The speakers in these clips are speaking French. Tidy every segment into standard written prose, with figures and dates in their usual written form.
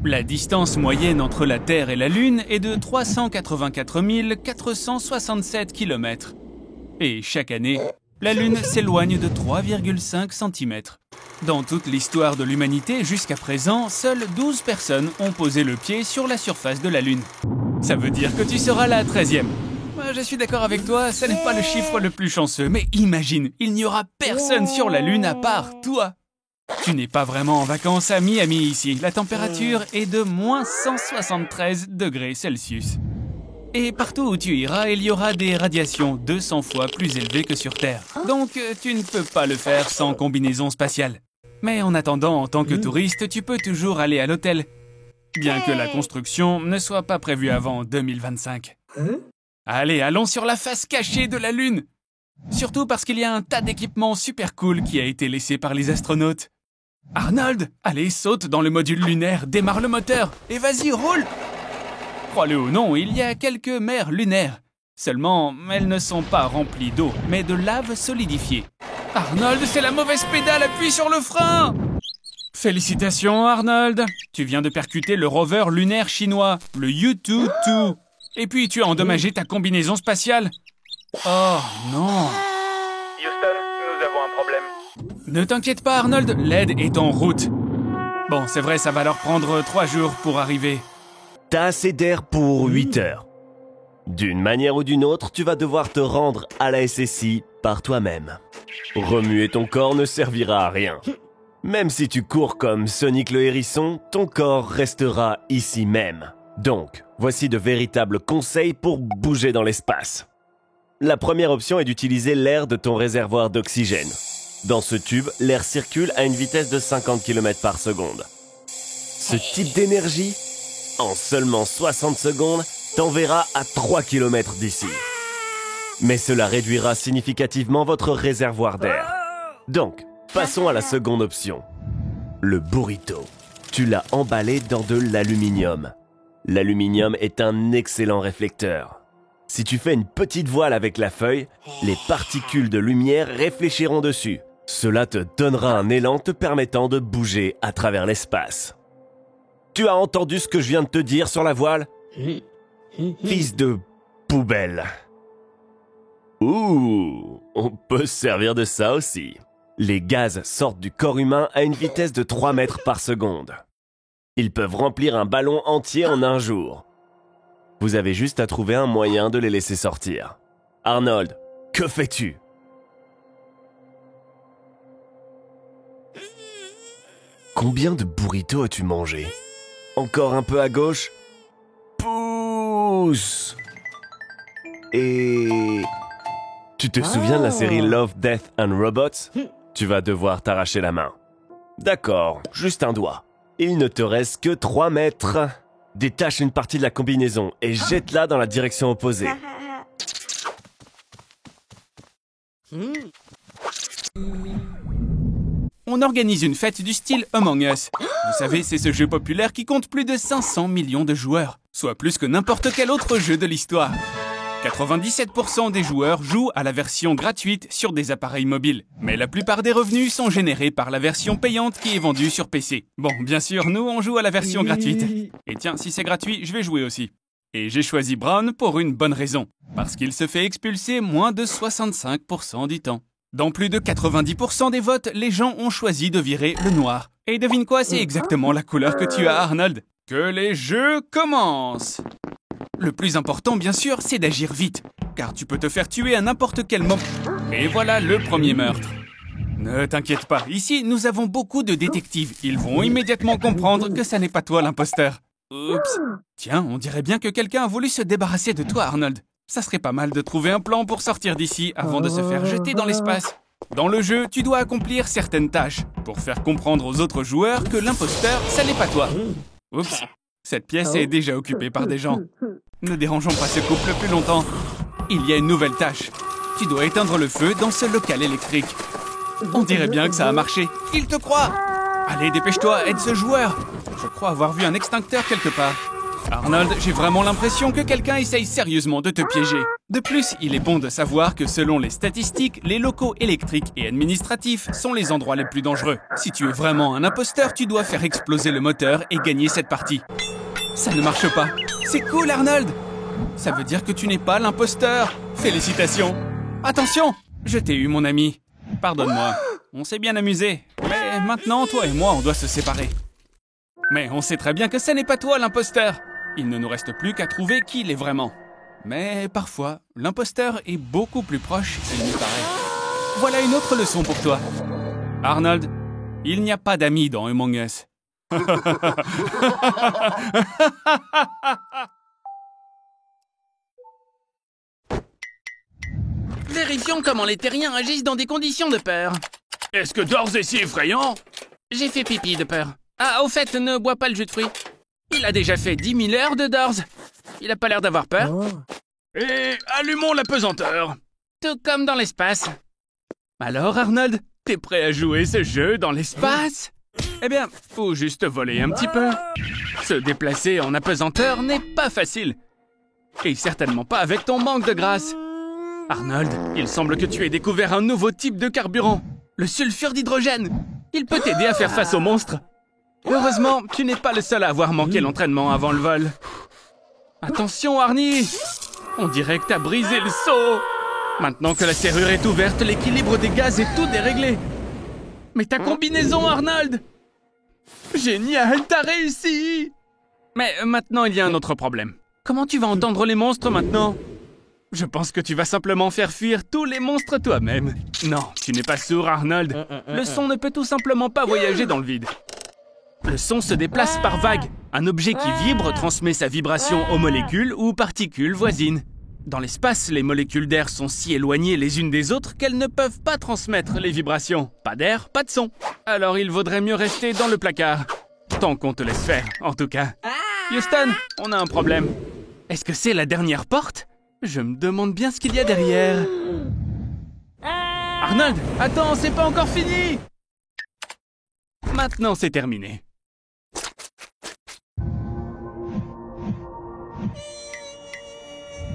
La distance moyenne entre la Terre et la Lune est de 384 467 km. Et chaque année, la Lune s'éloigne de 3,5 cm. Dans toute l'histoire de l'humanité jusqu'à présent, seules 12 personnes ont posé le pied sur la surface de la Lune. Ça veut dire que tu seras la 13e. Je suis d'accord avec toi, ça n'est pas le chiffre le plus chanceux, mais imagine, il n'y aura personne sur la Lune à part toi. Tu n'es pas vraiment en vacances à Miami ici. La température est de moins 173 degrés Celsius. Et partout où tu iras, il y aura des radiations 200 fois plus élevées que sur Terre. Donc, tu ne peux pas le faire sans combinaison spatiale. Mais en attendant, en tant que touriste, tu peux toujours aller à l'hôtel. Bien que la construction ne soit pas prévue avant 2025. Allez, allons sur la face cachée de la Lune. Surtout parce qu'il y a un tas d'équipements super cool qui a été laissé par les astronautes. Arnold, allez, saute dans le module lunaire, démarre le moteur et vas-y, roule! Crois-le ou non, il y a quelques mers lunaires. Seulement, elles ne sont pas remplies d'eau, mais de lave solidifiée. Arnold, c'est la mauvaise pédale, appuie sur le frein! Félicitations, Arnold! Tu viens de percuter le rover lunaire chinois, le Yutu-2. Et puis, tu as endommagé ta combinaison spatiale. Oh, non! Houston, nous avons un problème. Ne t'inquiète pas, Arnold, l'aide est en route. Bon, c'est vrai, ça va leur prendre 3 jours pour arriver. T'as assez d'air pour 8 heures. D'une manière ou d'une autre, tu vas devoir te rendre à la SSI par toi-même. Remuer ton corps ne servira à rien. Même si tu cours comme Sonic le hérisson, ton corps restera ici même. Donc, voici de véritables conseils pour bouger dans l'espace. La première option est d'utiliser l'air de ton réservoir d'oxygène. Dans ce tube, l'air circule à une vitesse de 50 km par seconde. Ce type d'énergie, en seulement 60 secondes, t'enverra à 3 km d'ici. Mais cela réduira significativement votre réservoir d'air. Donc, passons à la seconde option. Le burrito. Tu l'as emballé dans de l'aluminium. L'aluminium est un excellent réflecteur. Si tu fais une petite voile avec la feuille, les particules de lumière réfléchiront dessus. Cela te donnera un élan te permettant de bouger à travers l'espace. Tu as entendu ce que je viens de te dire sur la voile? Fils de poubelle. Ouh, on peut se servir de ça aussi. Les gaz sortent du corps humain à une vitesse de 3 mètres par seconde. Ils peuvent remplir un ballon entier en un jour. Vous avez juste à trouver un moyen de les laisser sortir. Arnold, que fais-tu? Combien de burritos as-tu mangé? Encore un peu à gauche? Pousse! Et... Tu te souviens de la série Love, Death and Robots? Tu vas devoir t'arracher la main. D'accord, juste un doigt. Il ne te reste que 3 mètres. Détache une partie de la combinaison et jette-la dans la direction opposée. On organise une fête du style Among Us. Vous savez, c'est ce jeu populaire qui compte plus de 500 millions de joueurs, soit plus que n'importe quel autre jeu de l'histoire. 97% des joueurs jouent à la version gratuite sur des appareils mobiles. Mais la plupart des revenus sont générés par la version payante qui est vendue sur PC. Bon, bien sûr, nous, on joue à la version gratuite. Et tiens, si c'est gratuit, je vais jouer aussi. Et j'ai choisi Brown pour une bonne raison. Parce qu'il se fait expulser moins de 65% du temps. Dans plus de 90% des votes, les gens ont choisi de virer le noir. Et devine quoi, c'est exactement la couleur que tu as, Arnold. Que les jeux commencent! Le plus important, bien sûr, c'est d'agir vite, car tu peux te faire tuer à n'importe quel moment. Et voilà le premier meurtre. Ne t'inquiète pas, ici, nous avons beaucoup de détectives. Ils vont immédiatement comprendre que ça n'est pas toi l'imposteur. Oups. Tiens, on dirait bien que quelqu'un a voulu se débarrasser de toi, Arnold. Ça serait pas mal de trouver un plan pour sortir d'ici avant de se faire jeter dans l'espace. Dans le jeu, tu dois accomplir certaines tâches pour faire comprendre aux autres joueurs que l'imposteur, ça n'est pas toi. Oups. Cette pièce est déjà occupée par des gens. Ne dérangeons pas ce couple plus longtemps. Il y a une nouvelle tâche. Tu dois éteindre le feu dans ce local électrique. On dirait bien que ça a marché. Il te croit. Allez, dépêche-toi, aide ce joueur. Je crois avoir vu un extincteur quelque part. Arnold, j'ai vraiment l'impression que quelqu'un essaye sérieusement de te piéger. De plus, il est bon de savoir que selon les statistiques, les locaux électriques et administratifs sont les endroits les plus dangereux. Si tu es vraiment un imposteur, tu dois faire exploser le moteur et gagner cette partie. Ça ne marche pas. C'est cool, Arnold! Ça veut dire que tu n'es pas l'imposteur. Félicitations. Attention, je t'ai eu, mon ami. Pardonne-moi. On s'est bien amusé. Mais maintenant, toi et moi, on doit se séparer. Mais on sait très bien que ce n'est pas toi l'imposteur. Il ne nous reste plus qu'à trouver qui l'est vraiment. Mais parfois, l'imposteur est beaucoup plus proche qu'il n'y paraît. Voilà une autre leçon pour toi. Arnold, il n'y a pas d'amis dans Among Us. Vérifions comment les terriens agissent dans des conditions de peur. Est-ce que Dors est si effrayant? J'ai fait pipi de peur. Ah, au fait, ne bois pas le jus de fruits. Il a déjà fait 10 000 heures de Dors. Il a pas l'air d'avoir peur. Et allumons la pesanteur. Tout comme dans l'espace. Alors, Arnold, t'es prêt à jouer ce jeu dans l'espace? Eh bien, faut juste voler un petit peu. Se déplacer en apesanteur n'est pas facile. Et certainement pas avec ton manque de grâce. Arnold, il semble que tu aies découvert un nouveau type de carburant. Le sulfure d'hydrogène. Il peut t'aider à faire face aux monstres. Heureusement, tu n'es pas le seul à avoir manqué l'entraînement avant le vol. Attention, Arnie! On dirait que t'as brisé le seau. Maintenant que la serrure est ouverte, l'équilibre des gaz est tout déréglé. Mais ta combinaison, Arnold! Génial, t'as réussi! Mais maintenant, il y a un autre problème. Comment tu vas entendre les monstres maintenant? Je pense que tu vas simplement faire fuir tous les monstres toi-même. Non, tu n'es pas sourd, Arnold. Le son ne peut tout simplement pas voyager dans le vide. Le son se déplace par vagues. Un objet qui vibre transmet sa vibration aux molécules ou particules voisines. Dans l'espace, les molécules d'air sont si éloignées les unes des autres qu'elles ne peuvent pas transmettre les vibrations. Pas d'air, pas de son. Alors il vaudrait mieux rester dans le placard. Tant qu'on te laisse faire, en tout cas. Houston, on a un problème. Est-ce que c'est la dernière porte? Je me demande bien ce qu'il y a derrière. Arnold, attends, c'est pas encore fini! Maintenant, c'est terminé.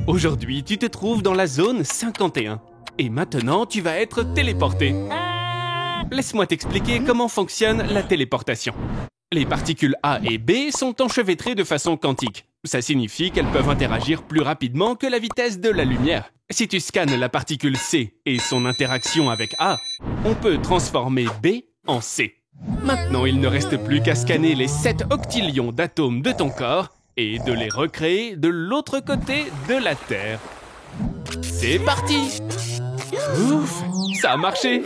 Aujourd'hui, tu te trouves dans la zone 51. Et maintenant, tu vas être téléporté. Laisse-moi t'expliquer comment fonctionne la téléportation. Les particules A et B sont enchevêtrées de façon quantique. Ça signifie qu'elles peuvent interagir plus rapidement que la vitesse de la lumière. Si tu scannes la particule C et son interaction avec A, on peut transformer B en C. Maintenant, il ne reste plus qu'à scanner les 7 octillions d'atomes de ton corps et de les recréer de l'autre côté de la Terre. C'est parti! Ouf! Ça a marché!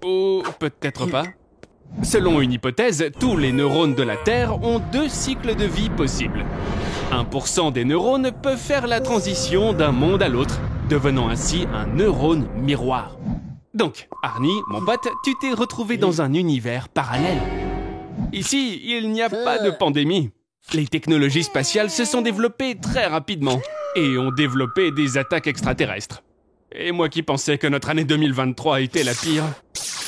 Ou peut-être pas. Selon une hypothèse, tous les neurones de la Terre ont 2 cycles de vie possibles. 1% des neurones peuvent faire la transition d'un monde à l'autre, devenant ainsi un neurone miroir. Donc, Arnie, mon pote, tu t'es retrouvé dans un univers parallèle. Ici, il n'y a pas de pandémie. Les technologies spatiales se sont développées très rapidement et ont développé des attaques extraterrestres. Et moi qui pensais que notre année 2023 était la pire.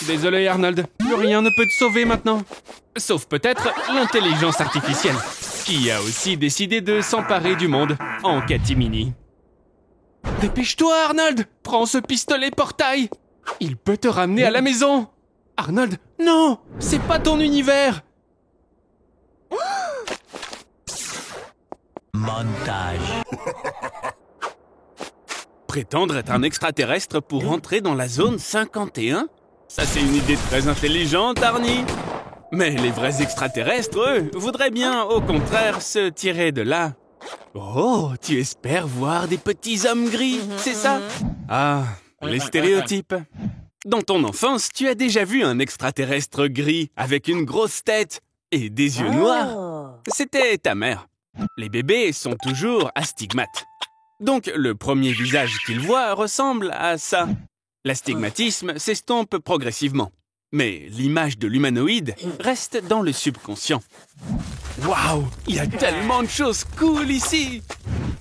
Désolé Arnold, plus rien ne peut te sauver maintenant. Sauf peut-être l'intelligence artificielle, qui a aussi décidé de s'emparer du monde en catimini. Dépêche-toi Arnold, prends ce pistolet portail. Il peut te ramener à la maison. Arnold, non, c'est pas ton univers. Montage. Prétendre être un extraterrestre pour entrer dans la zone 51? Ça, c'est une idée très intelligente, Arnie. Mais les vrais extraterrestres, eux, voudraient bien, au contraire, se tirer de là. Oh, tu espères voir des petits hommes gris, c'est ça? Ah, les stéréotypes. Dans ton enfance, tu as déjà vu un extraterrestre gris avec une grosse tête et des yeux noirs. C'était ta mère. Les bébés sont toujours astigmates. Donc, le premier visage qu'ils voient ressemble à ça. L'astigmatisme s'estompe progressivement. Mais l'image de l'humanoïde reste dans le subconscient. Waouh! Il y a tellement de choses cool ici!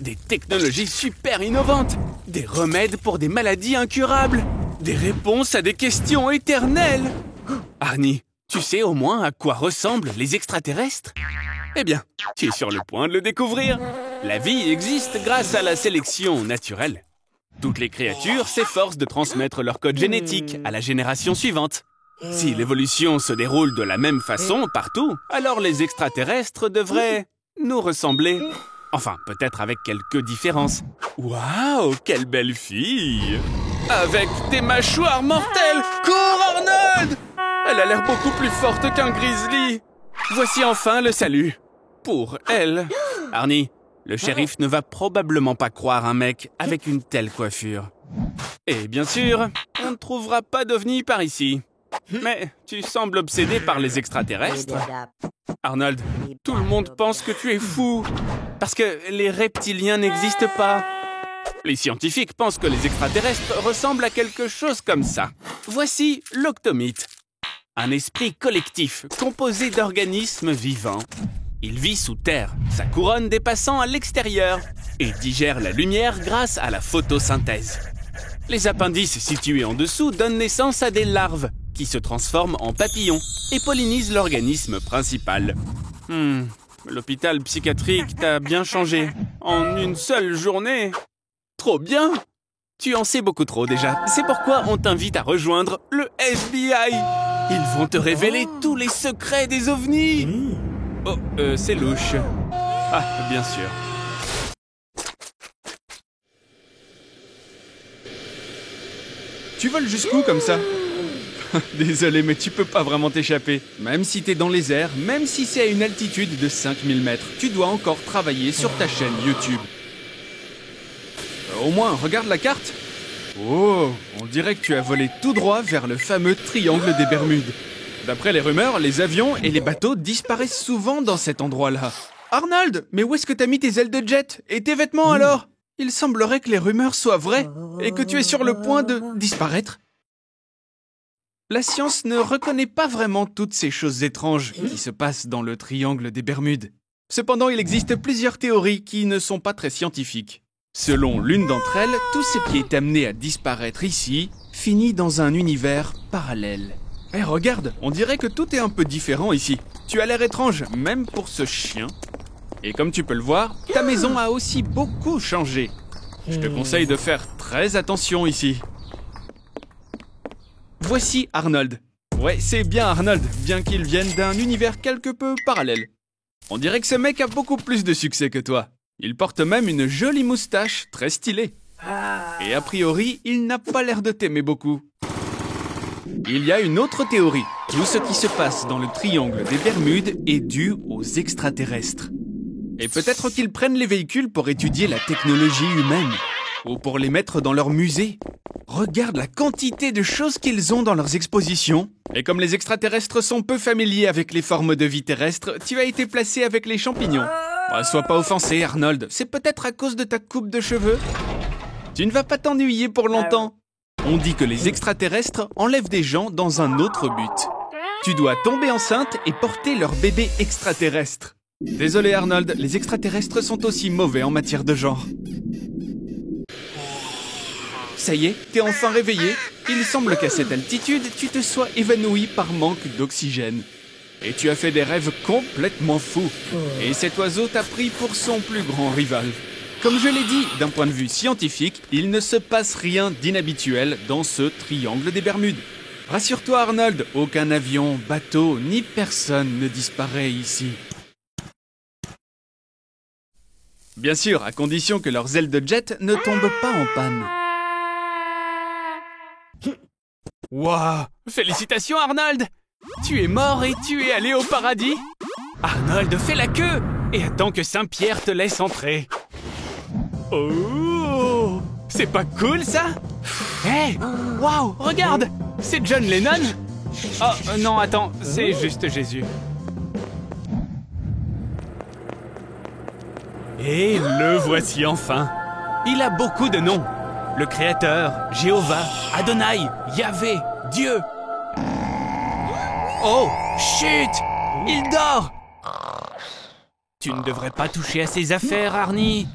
Des technologies super innovantes! Des remèdes pour des maladies incurables! Des réponses à des questions éternelles! Arnie, tu sais au moins à quoi ressemblent les extraterrestres? Eh bien, tu es sur le point de le découvrir. La vie existe grâce à la sélection naturelle. Toutes les créatures s'efforcent de transmettre leur code génétique à la génération suivante. Si l'évolution se déroule de la même façon partout, alors les extraterrestres devraient nous ressembler. Enfin, peut-être avec quelques différences. Waouh, quelle belle fille! Avec des mâchoires mortelles! Cours, Arnold! Elle a l'air beaucoup plus forte qu'un grizzly. Voici enfin le salut. Pour elle. Arnie, le shérif ne va probablement pas croire un mec avec une telle coiffure. Et bien sûr, on ne trouvera pas d'ovni par ici. Mais tu sembles obsédé par les extraterrestres. Arnold, tout le monde pense que tu es fou. Parce que les reptiliens n'existent pas. Les scientifiques pensent que les extraterrestres ressemblent à quelque chose comme ça. Voici l'octomite. Un esprit collectif composé d'organismes vivants. Il vit sous terre, sa couronne dépassant à l'extérieur, et digère la lumière grâce à la photosynthèse. Les appendices situés en dessous donnent naissance à des larves, qui se transforment en papillons et pollinisent l'organisme principal. L'hôpital psychiatrique t'a bien changé. En une seule journée. Trop bien! Tu en sais beaucoup trop déjà. C'est pourquoi on t'invite à rejoindre le FBI. Ils vont te révéler tous les secrets des ovnis. Oh, c'est louche. Ah, bien sûr. Tu voles jusqu'où comme ça? Désolé, mais tu peux pas vraiment t'échapper. Même si t'es dans les airs, même si c'est à une altitude de 5000 mètres, tu dois encore travailler sur ta chaîne YouTube. Au moins, regarde la carte. Oh, on dirait que tu as volé tout droit vers le fameux triangle des Bermudes. D'après les rumeurs, les avions et les bateaux disparaissent souvent dans cet endroit-là. Arnold, mais où est-ce que t'as mis tes ailes de jet? Et tes vêtements alors? Il semblerait que les rumeurs soient vraies et que tu es sur le point de disparaître. La science ne reconnaît pas vraiment toutes ces choses étranges qui se passent dans le triangle des Bermudes. Cependant, il existe plusieurs théories qui ne sont pas très scientifiques. Selon l'une d'entre elles, tout ce qui est amené à disparaître ici finit dans un univers parallèle. Eh, regarde, on dirait que tout est un peu différent ici. Tu as l'air étrange, même pour ce chien. Et comme tu peux le voir, ta maison a aussi beaucoup changé. Je te conseille de faire très attention ici. Voici Arnold. Ouais, c'est bien Arnold, bien qu'il vienne d'un univers quelque peu parallèle. On dirait que ce mec a beaucoup plus de succès que toi. Il porte même une jolie moustache, très stylée. Et a priori, il n'a pas l'air de t'aimer beaucoup. Il y a une autre théorie. Tout ce qui se passe dans le triangle des Bermudes est dû aux extraterrestres. Et peut-être qu'ils prennent les véhicules pour étudier la technologie humaine. Ou pour les mettre dans leur musée. Regarde la quantité de choses qu'ils ont dans leurs expositions. Et comme les extraterrestres sont peu familiers avec les formes de vie terrestres, tu as été placé avec les champignons. Sois pas offensé, Arnold. C'est peut-être à cause de ta coupe de cheveux. Tu ne vas pas t'ennuyer pour longtemps. On dit que les extraterrestres enlèvent des gens dans un autre but. Tu dois tomber enceinte et porter leur bébé extraterrestre. Désolé, Arnold, les extraterrestres sont aussi mauvais en matière de genre. Ça y est, t'es enfin réveillé. Il semble qu'à cette altitude, tu te sois évanoui par manque d'oxygène. Et tu as fait des rêves complètement fous. Et cet oiseau t'a pris pour son plus grand rival. Comme je l'ai dit, d'un point de vue scientifique, il ne se passe rien d'inhabituel dans ce triangle des Bermudes. Rassure-toi, Arnold, aucun avion, bateau, ni personne ne disparaît ici. Bien sûr, à condition que leurs ailes de jet ne tombent pas en panne. Waouh! Félicitations, Arnold! Tu es mort et tu es allé au paradis? Arnold, fais la queue et attends que Saint-Pierre te laisse entrer. Oh! C'est pas cool, ça? Hé! Waouh! Regarde! C'est John Lennon? Oh, non, attends, c'est juste Jésus. Et le voici enfin. Il a beaucoup de noms. Le Créateur, Jéhovah, Adonai, Yahvé, Dieu. Oh, chut! Il dort! Tu ne devrais pas toucher à ses affaires, Arnie.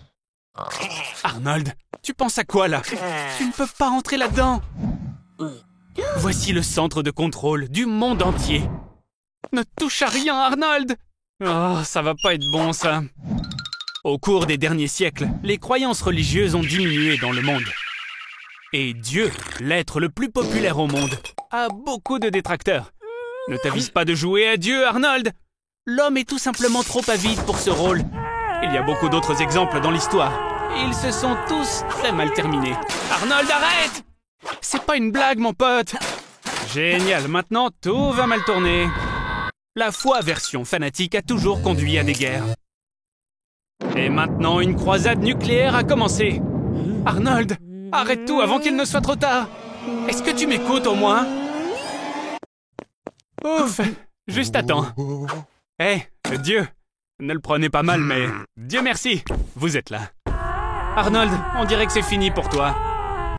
Arnold, tu penses à quoi, là? Tu ne peux pas entrer là-dedans. Voici le centre de contrôle du monde entier. Ne touche à rien, Arnold! Oh, ça va pas être bon, ça. Au cours des derniers siècles, les croyances religieuses ont diminué dans le monde. Et Dieu, l'être le plus populaire au monde, a beaucoup de détracteurs. Ne t'avise pas de jouer à Dieu, Arnold! L'homme est tout simplement trop avide pour ce rôle. Il y a beaucoup d'autres exemples dans l'histoire. Et ils se sont tous très mal terminés. Arnold, arrête! C'est pas une blague, mon pote! Génial, maintenant tout va mal tourner. La foi version fanatique a toujours conduit à des guerres. Et maintenant, une croisade nucléaire a commencé. Arnold, arrête tout avant qu'il ne soit trop tard. Est-ce que tu m'écoutes au moins? Ouf, juste à temps. Hé, Dieu, ne le prenez pas mal, mais Dieu merci, vous êtes là. Arnold, on dirait que c'est fini pour toi.